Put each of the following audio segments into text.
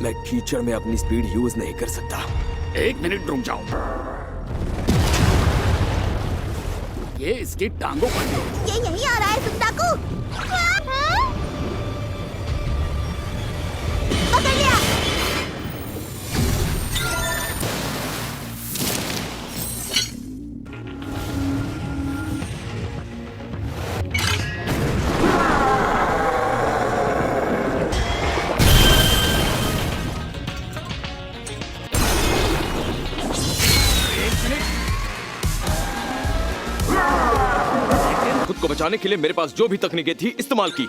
मैं कीचड़ में अपनी स्पीड यूज नहीं कर सकता। 1 मिनट रुक जाओ। ये इसकी टांगों पर लो। ये यहीं आ रहा है सुंडाकू। पकड़ लिया। खुद को बचाने के लिए मेरे पास जो भी तकनीकें थी इस्तेमाल की।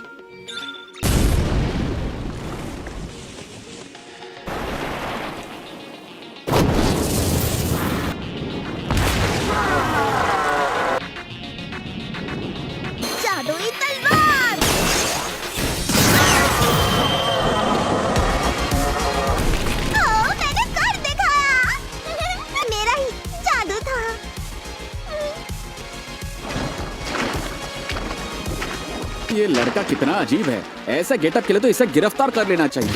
जादुई तलवार। ओह, मैंने कर दिखाया। मेरा ही जादू था। ये लड़का कितना अजीब है। ऐसा गेटअप के लिए तो इसे गिरफ्तार कर लेना चाहिए।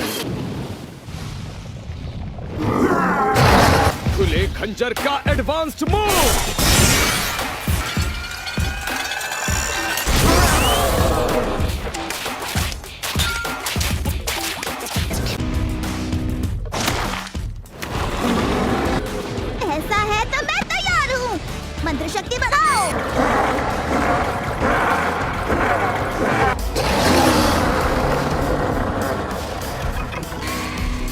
खुले खंजर का एडवांस्ड मूव। ऐसा है तो मैं तैयार हूँ। मंत्र शक्ति बढ़ाओ।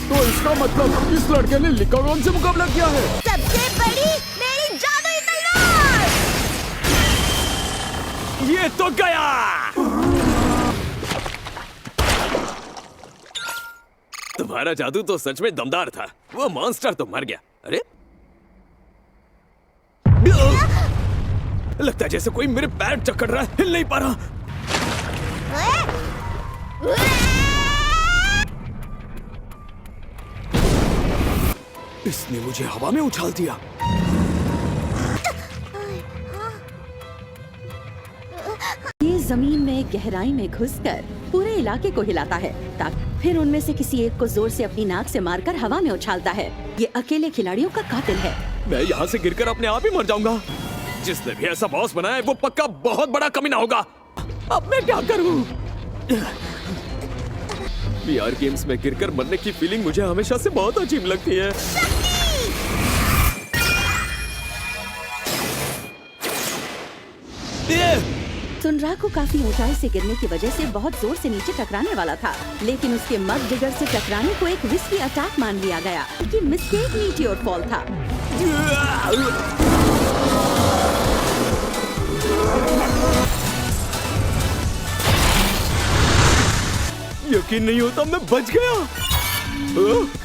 तो इसका मतलब इस लड़के ने लिकागोन से मुकाबला किया है। सबसे बड़ी मेरी जादुई तलवार। ये तो गया। तुम्हारा जादू तो सच में दमदार था। वो मॉन्स्टर तो मर गया। अरे लगता है जैसे कोई मेरे पैर जकड़ रहा है, हिल नहीं पा रहा। इसने मुझे हवा में उछाल दिया। ये जमीन में गहराई में घुसकर पूरे इलाके को हिलाता है, ताकि फिर उनमें से किसी एक को जोर से अपनी नाक से मारकर हवा में उछालता है। ये अकेले खिलाड़ियों का कातिल है। मैं यहाँ से गिरकर अपने आप ही मर जाऊंगा। जिसने भी ऐसा बॉस बनाया है वो पक्का बहुत बड़ा कमीना होगा। अब मैं क्या करूं? VR गेम्स में गिरकर मरने की फीलिंग मुझे हमेशा से बहुत अजीब लगती है। सुनराकू काफी ऊंचाई से गिरने की वजह से बहुत जोर से नीचे टकराने वाला था, लेकिन उसके मग जिगर से टकराने को एक रिस्की अटैक मान लिया गया, कि मिस्टेक मीटियोर फॉल था। यकीन नहीं होता मैं बच गया।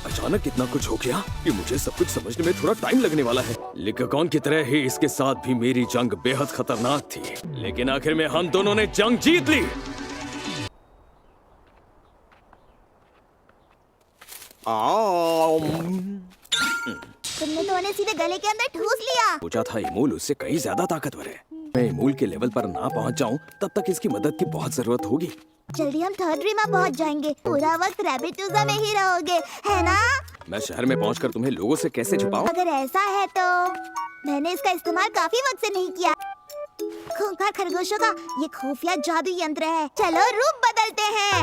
अचानक इतना कुछ हो गया कि मुझे सब कुछ समझने में थोड़ा टाइम लगने वाला है। लिकागोन की तरह ही इसके साथ भी मेरी जंग बेहद खतरनाक थी, लेकिन आखिर में हम दोनों ने जंग जीत ली। तुमने तो उन्हें सीधे गले के अंदर ठूस लिया। पूछा था इमूल उससे कहीं ज्यादा ताकतवर है। मैं इमूल के लेवल पर ना पहुंच जाऊं तब तक इसकी मदद की बहुत जरूरत होगी। जल्दी हम थर्ड रीमा पहुंच जाएंगे। पूरा वक्त रैबिटूजा में ही रहोगे, है ना? मैं शहर में पहुंचकर तुम्हें लोगों से कैसे छुपाऊं? अगर ऐसा है तो मैंने इसका इस्तेमाल काफी वक्त से नहीं किया। खूंखार खरगोशों का ये खुफिया जादू यंत्र है। चलो रूप बदलते हैं।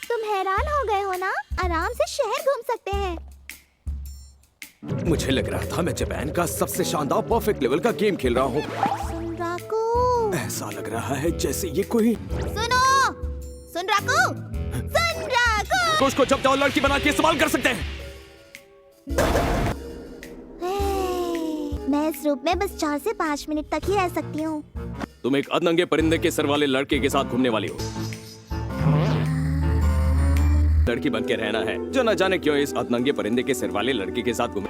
तुम हैरान हो गए हो ना? आराम से शहर घूम सकते हैं। मुझे लग रहा था मैं जापान का सबसे शानदार परफेक्ट लेवल का गेम खेल रहा हूँ। सुनराकू, ऐसा लग रहा है जैसे ये कोई सुनो, सुनराकू, सुनराकू। तो उसको जब चाहो लड़की बना के इस्तेमाल कर सकते हैं। मैं इस रूप में बस 4 से 5 मिनट तक ही रह सकती हूँ। तुम एक अधनंगे परिंदे के सर वाले लड़के के साथ घूमने वाली हो। लड़की बन के रहना है जो न जाने क्यों इस अधनंगे परिंदे के सिर वाले लड़के के साथ घूमे।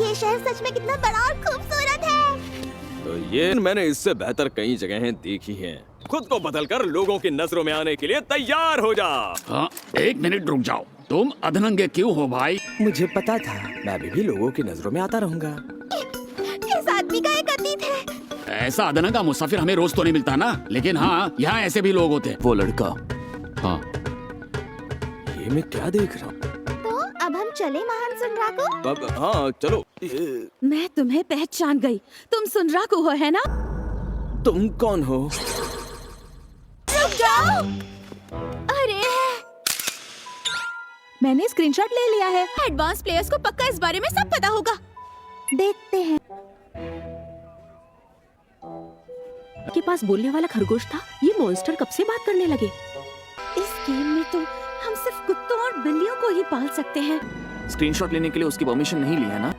ये शहर सच में कितना बड़ा और खूबसूरत है। तो ये मैंने इससे बेहतर कई जगहें देखी हैं। खुद को बदलकर लोगों की नजरों में आने के लिए तैयार हो जा। हाँ, 1 मिनट रुक जाओ। तुम अधनंगे क्यों हो भाई? मुझे पता था मैं भी लोगों की नजरों में आता रहूंगा। इस आदमी का एक अतीत है। ऐसा अदना का मुसाफिर हमें रोज तो नहीं मिलता ना, लेकिन हाँ यहाँ ऐसे भी लोग होते हैं। वो लड़का। हाँ ये मैं क्या देख रहा हूँ? तो अब हम चले महान सुनराको? अब हाँ चलो। मैं तुम्हें पहचान गई। तुम सुनराको हो, है ना? तुम कौन हो? रुक जाओ। अरे मैंने स्क्रीनशॉट ले लिया है। एडवांस प्लेयर्स को पक्का इस बारे में सब पता होगा। देखते हैं। के पास बोलने वाला खरगोश था। ये मॉन्स्टर कब से बात करने लगे? इस गेम में तो हम सिर्फ कुत्तों और बिल्लियों को ही पाल सकते हैं। स्क्रीनशॉट लेने के लिए उसकी परमिशन नहीं ली है ना?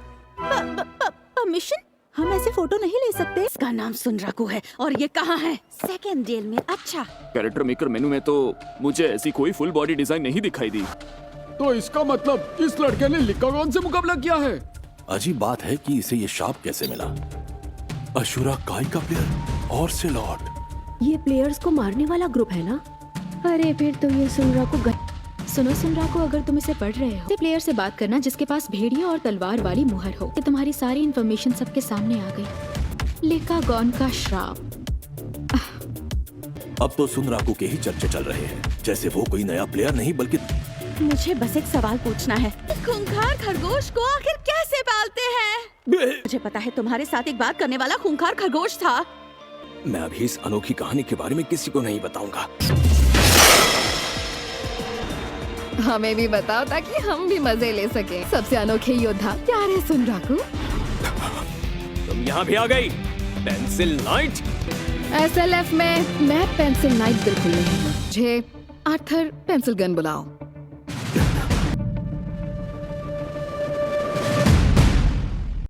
परमिशन? हम ऐसे फोटो नहीं ले सकते। इसका नाम सुनराको है और ये कहाँ है? सेकंड जेल में। अच्छा, कैरेक्टर मेकर मेनू में तो मुझे ऐसी कोई फुल बॉडी डिजाइन नहीं दिखाई दी। तो इसका मतलब इस लड़के ने लिकागॉन से मुकाबला किया है। अजीब बात है कि इसे ये शाप कैसे मिला। अशुरा काई का प्लेयर और सिलॉट। ये प्लेयर्स को मारने वाला ग्रुप है ना? अरे फिर तो ये सुनराको सुनो सुनराको, अगर तुम इसे पढ़ रहे हो, प्लेयर से बात करना जिसके पास भेड़िया और तलवार वाली मुहर हो। कि तुम्हारी सारी इन्फॉर्मेशन सबके सामने आ गई। लिकागॉन का श्राप। अब तो सुनराको के ही चर्चे चल रहे हैं, जैसे वो कोई नया प्लेयर नहीं बल्कि। मुझे बस एक सवाल पूछना है। खूंखार खरगोश को आखिर कैसे पालते हैं? मुझे पता है तुम्हारे साथ एक बात करने वाला खूंखार खरगोश था। मैं अभी इस अनोखी कहानी के बारे में किसी को नहीं बताऊंगा। हमें भी बताओ ताकि हम भी मजे ले सके। सबसे अनोखे योद्धा प्यारे सुनराको। तुम यहाँ भी आ गई, पेंसिल नाइट। SLF में मैं पेंसिल नाइट बिल्कुल नहीं। मुझे आर्थर पेंसिल गन बुलाओ।